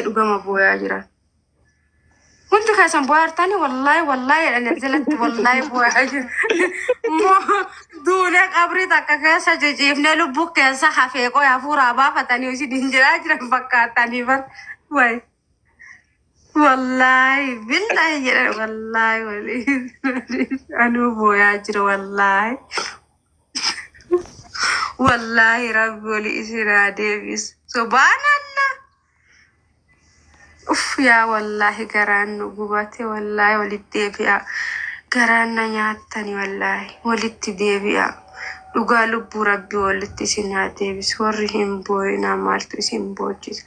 dhugama booyaa jira. Hundi keessan boo'aartani wallahi anazalatti wallahi boo'aa jira. Duulee qabrii takka keessa jijjiifnee lubbuu keessa hafee qoyaa fuuraa baafatanii hojii dinjiraa jiran fakkaatanii bar. Wayi. Wallahi billahi jedhan wallahi anuu boo'aa jira wallahi. Wallahi rabbi wali isinaa deebis. Subhanallah. Ya wallahi garaan nu gubate wallahi walitti deebi'a. Garaan na nyaatani wallahi walitti deebi'a. Dhugaa lubbuu rabbi walitti isinaa deebis. Warri hin boo'inaa maaltu isin boojjisa.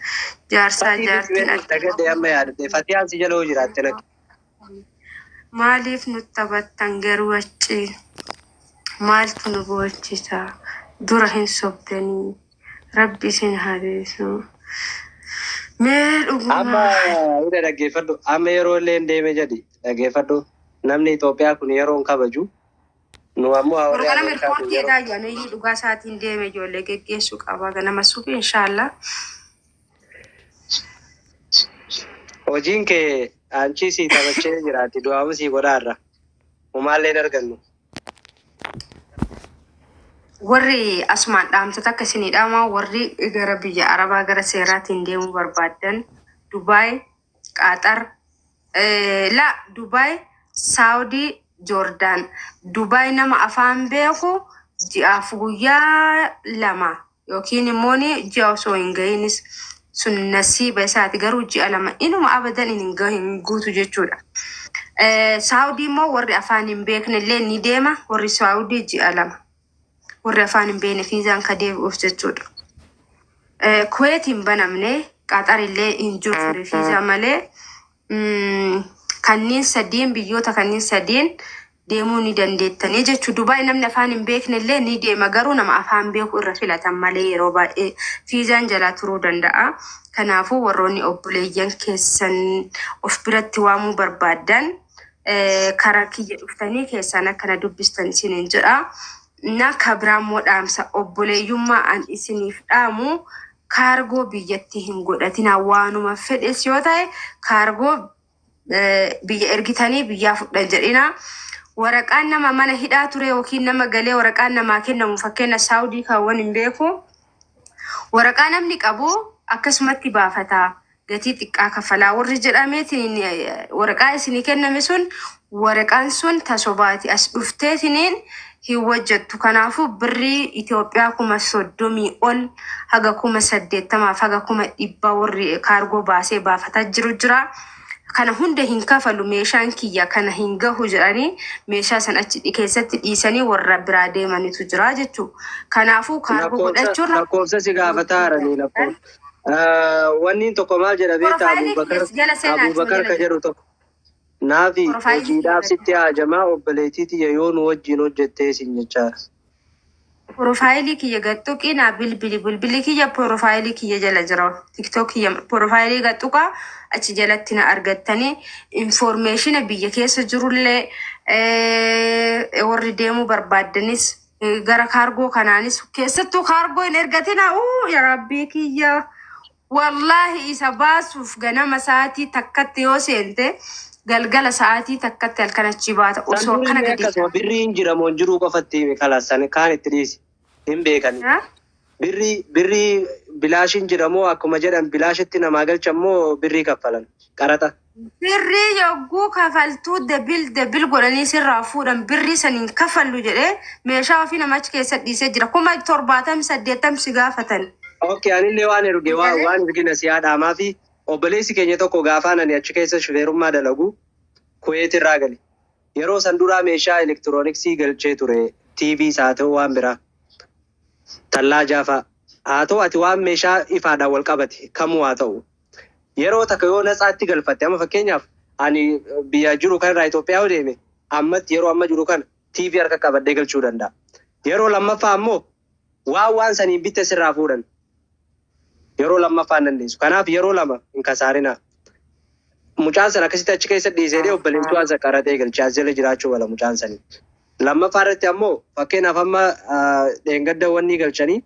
Jaarsaa jaartiin Tagadee amma yaadate Fatiyaan si jala hoo jiraatte naqe. maaliif nutti taphattan garuu achi maaltu nu boojjisa. Dura hin sobdanii rabbi isin hadeesu. Mee dhuguma Amma ida dhaggeeffadhu. Amma yeroo illee hin deeme jedhi dhaggeeffadhu. Namni Itoophiyaa kun yeroo hin kabaju. Nu ammoo hawwalee Organa mirkoortii edaa jedhanii dhugaa isaatiin deeme ijoollee geggeessuu qaba. Ganama suufi inshaallah. hojiin kee aanchii sii taphachee jiraatti. Du'aamu sii godhaarra. Humaallee hin argannu. Warri asumaan dhaamtota akkasii dhaama warri gara biyya Arabaa gara seeraatiin deemuu barbaadan Dubaay, Qatar, Dubaay, Saawudii, Joordaan. Dubaay nama afaan beeku ji'aaf guyyaa 2 yookiin immoo ji'a osoo hin gahinis sun nasiiba isaati garuu ji'a 2 inuma abadan hin guutu jechuudha. Saawudii immoo warri afaan hin beekne illee ni deema. Warri Saawudii ji'a 2. Warri afaan hin beekne fiizaan ka deebi'uuf jechuudha. Kuweet hin banamne Qaxar illee hin jiru fiizaa malee kanneen sadiin biyyoota kanneen sadiin deemuu ni dandeettanii jechuudha. Dubaay namni afaan hin beekne illee ni deema garuu nama afaan beeku irra filatan malee yeroo baay'ee fiizaan jalaa turuu danda'a. Kanaafuu warroonni obboleeyyan keessan of biratti waamuu barbaadan karaa kiyya dhuftanii keessaan akkana dubbistan isiniin jedha. Na kabiraammoo dhaamsa obboleeyyummaa an isiniif dhaamu kaargoo biyyatti hin godhatina waanuma fedhes yoo ta'e kaargoo biyya ergitanii biyyaa fudhan jedhina. Waraqaan nama mana hidhaa ture yookiin nama galee waraqaan namaa kennamu fakkeenya Saawudii kaawwan hin beeku. Waraqaa namni qabu akkasumatti baafata gatii xiqqaa kafalaa warri jedhameetiin waraqaa isinii kenname sun waraqaan sun tasobaati as dhufteetiniin hin wajjattu. Kanaafuu birrii Itoophiyaa 30 ol haga 80 haga 100 warri kaargoo baasee baafataa jira. Kana hunda hin kafalu meeshaan kiyya kana hin gahu jedhanii meeshaa san achi keessatti dhiisanii warra biraa deemanitu jira jechuudha. Kanaafuu kaargoo godhachuun lakkoofsa si gaafataa haranii lakkoofsa. Wanni tokko maal jedha beektaa Abubakar ka jedhu tokko. Naafi hojiidhaaf sitti haajamaa obboleettii yoo nu wajjin hojjettee isin jechaadha. Profaayilii kiyya gattuqii naa bilbili kiyya profaayilii kiyya jala jira. TikTok kiyya profaayilii gattuqaa achi jalatti na argattanii informeeshina biyya keessa jirullee warri deemuu barbaaddanis gara kaargoo kanaanis keessattuu kaargoo hin ergatina. Ya rabbii kiyya wallahi isa baasuuf ganama sa'aatii takkatti yoo seente galgala sa'aatii takkatti halkan achi baata osoo kana gadi. Akkasuma birrii hin jiramoo hin jiruu qofatti kalaasan kaan itti dhiisi hin beekani. Birrii bilaashin jiramoo akkuma jedhan bilaashitti namaa galchamoo birrii kaffalan qaraxa. Birrii yogguu kafaltuu dabil godhanii sirraa fuudhan birrii saniin kafallu jedhee meeshaa ofii namachi keessa dhiisee jira. 70 si gaafatan. Okay, anillee waan erge waan ergina siyaadhaamaa fi obboleessi keenya tokko gaafaan ani achi keessa shufeerummaa dalagu Kuweet irraa gali. Yeroo san duraa meeshaa elektirooniksii galchee ture. TV haa ta'u waan biraa. Tallaajaa fa'a. Haa ta'u ati waan meeshaa ifaadhaan wal qabate kamuu haa ta'u. Yeroo takka yoo natsaatti galfatte amma fakkeenyaaf ani biyya jiru kanarraa Itoophiyaa yoo deeme ammatti yeroo amma jiru kana TV harka qabadhee galchuu danda'a. Yeroo lammaffaa ammoo waan saniin bitte sirraa fuudhan. Yeroo lammaffaa dandeessu. Kanaaf yeroo lama hin kasaarina. Mucaan sana akkasitti achi keessa dhiisee obboleettii waan qaratee galchaa jala jiraachuu wala mucaan sanii. Lammaffaa irratti ammoo fakkeenyaaf amma dheengadda wanni galchanii.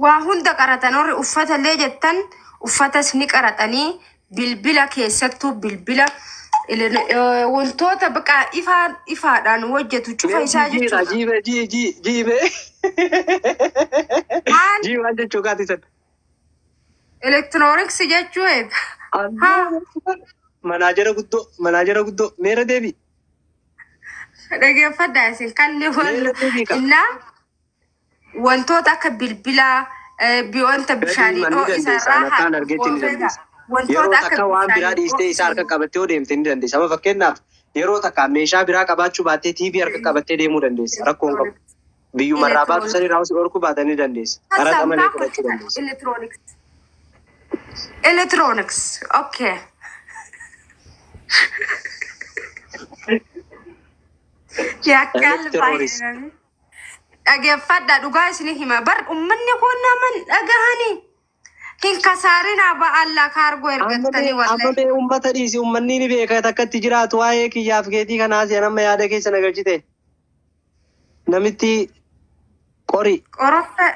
Waa hunda qaratan warri uffatallee jettan uffatas ni qaratanii bilbila keessattuu bilbila wantoota baqa ifaadhaan hojjetu cufa isaa jechuudha. Jiibe. Jiibaan jechuu kaatisan. Elektirooniksii jechuun Manaajara guddoo meera deebi. Dhaggeeffadhaa isin kalli innaa wantoota akka bilbilaa wanta bishaanii dhoo isarraa kaan argeetti ni dandeessa. Yeroo takka waan biraa dhiistee isaa harka qabattee yoo deemte ni dandeessa. Amma fakkeenyaaf yeroo takka meeshaa biraa qabaachuu baattee TV harka qabattee deemuu dandeessa. Rakkoon qabu. Biyyumarraa baatu sanii raawwasi dhorkuu baatanii dandeessa. Karaa malee fudhachuu dandeessa. Electronics. Okay. Yaakal baay'inaan. Dhaggeeffadhaa dhugaa isin hima. Bar uummanni kun naman dhagahanii. Hin kasaarinaa ba'aallaa kaargoo ergattanii wallahi. Amma uummata dhiisi uummanni ni beeka takkatti jiraatu waa'ee kiyyaaf keetii kanaas nama yaada keessa nagalchite. Namitti qori. Qoroffe.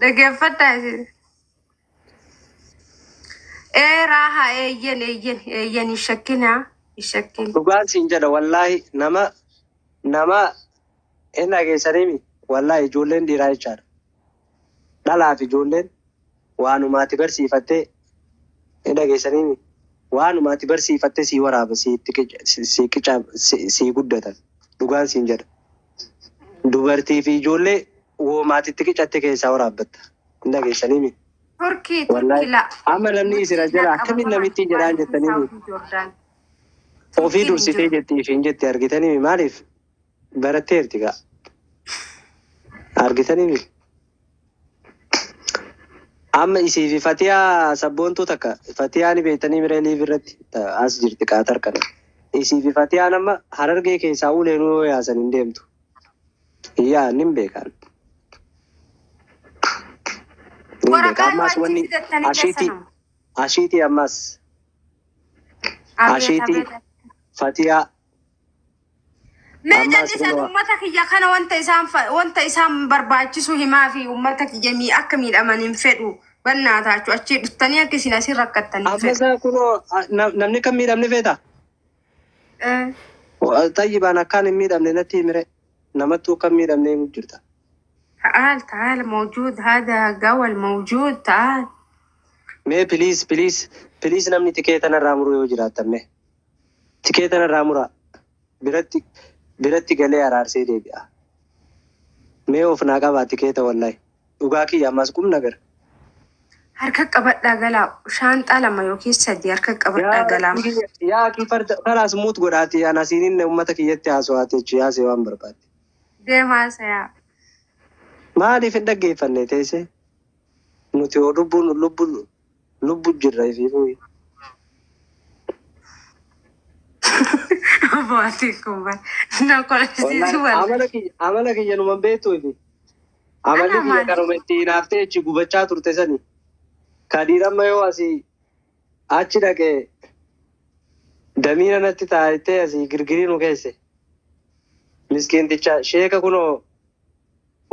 Dhaggeeffadhaa isin. Raaha eeyyen hin shakkinaa. Dhugaan siin jedha wallaahi nama hin dhageessanii wallaahi ijoolleen dhiiraa jechaadha. Dhalaaf ijoolleen waanumaatti barsiifattee hin dhageessanii waanumaatti barsiifattee sii waraaba sii guddatan. Dhugaan siin jedha. Dubartii fi ijoollee woomaatitti qicatte keessaa waraabbatta. Hin dhageessanii Turkila. Amma namni isira jala akkamiin namitti jedhaan jettanii ofii dursitee jettii fi hin jetti argitanii maaliif baratteerti gaa argitanii amma isii fi Fatiyaa sabboontuu takka Fatiyaa ni beektanii mireelii irratti as jirti qaatar kana isii fi Fatiyaan amma Harargee keessaa uleenuu yoo yaasan hin deemtu yaa nin beekan. Ammas wanni ashiitii ammas ashiitii Fatiyaa. Meeshaan isaan uummata kiyya kana wanta isaan barbaachisu himaa fi uummata kiyya akka miidhaman hin fedhu bannaa taachuu achii dhuftanii akka isin asiin rakkattanii fedhu. Amma kunoo namni kan miidhamne feeta? Tayyibaan akkaan hin miidhamne natti himire namattuu kan miidhamne jirta. تعال موجود هذا قوى الموجود تعال مي بليز نمني تكيتنا رامرو يوجرات تمه تكيتنا رامرا برتي قلي أرارسي دي بيا مي وفنا قبا تكيتا والله وقاكي يا ماسكم نگر harka qabadhaa galaa shaanxaa lama yookiin sadii harka qabadhaa galaa yaa ki faraas muut godhaati anasiinin ummata kiyyatti haaswaate chiyaase waan barbaade deemaa sayaa maaliif hin dhaggeeffanne teesse nuti yoo lubbu jirra ifiifuu. Amala kiyya numan beektu ifi amalli kiyya kanuma ittiin haaftee achi gubachaa turte sani kadhiiramma yoo asii achi dhaqee damiina natti taa'ettee asii girgirii nu keesse miskiinticha sheeka kunoo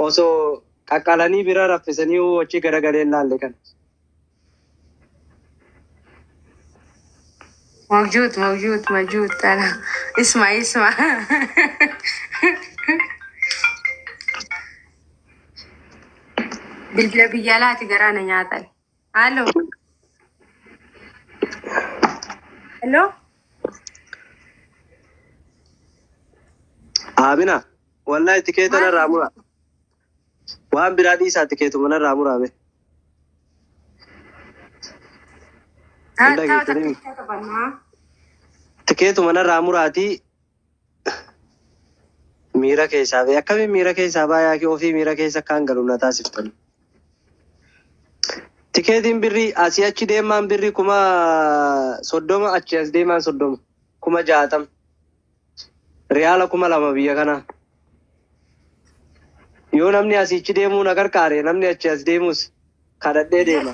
osoo qaqqalanii bira raffisanii achi garagalee laalle kan. موجود أنا اسمع بالبيالات قرانا نياتل الو آمنة والله تكيتنا رامورا وان برادي سا تكيتو من رامورا به Tikeetu mana raamuraati miira keessaa bee akkamiin miira keessaa baayaa fi ofii miira keessa kan galu na taasiftan. Tikeetiin birrii asii achi deemaan birrii 30 achi as deemaan 30 60 riyaala 2000 biyya kana. Yoo namni asiichi deemuu na gargaare namni achi as deemus kadhadhee deema.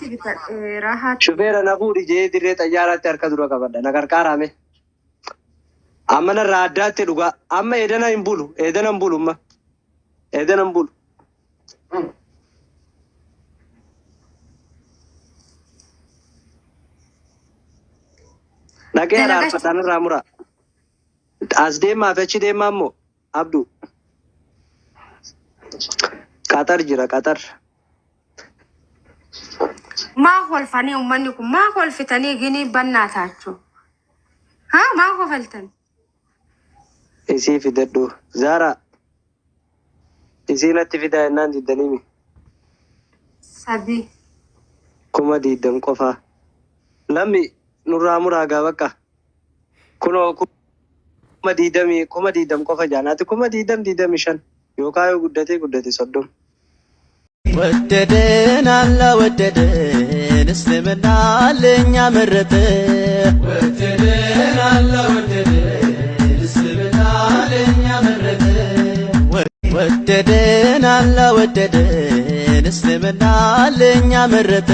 Shufeera na fuudhi jee dirree xayyaaraatti harka dura qabadha na gargaarame. Amma narraa addaatti dhugaa amma eedana hin bulu amma eedana hin bulu. Dhaqee araarfataan irraa mura. As deemaa fi achi deemaa immoo Abduu. Qatar jira Qatar. Maa kolfanii uummanni kun maa kolfitanii gini bannaa taachuu? Haa maa kofaltan? Isii fidadhu. Zara. Isii natti fidaa jennaan diddanii mi? Sadii. 20 qofa. Lammi nurraa muraa gaa bakka. Kunoo 20 qofa jaanaati 25 yookaan yoo guddate 30. ወደደን አላ ወደደን እስልምና ለኛ መረጠ ወደደን አላ ወደደን እስልምና ለኛ መረጠ ወደደን አላ ወደደን እስልምና ለኛ መረጠ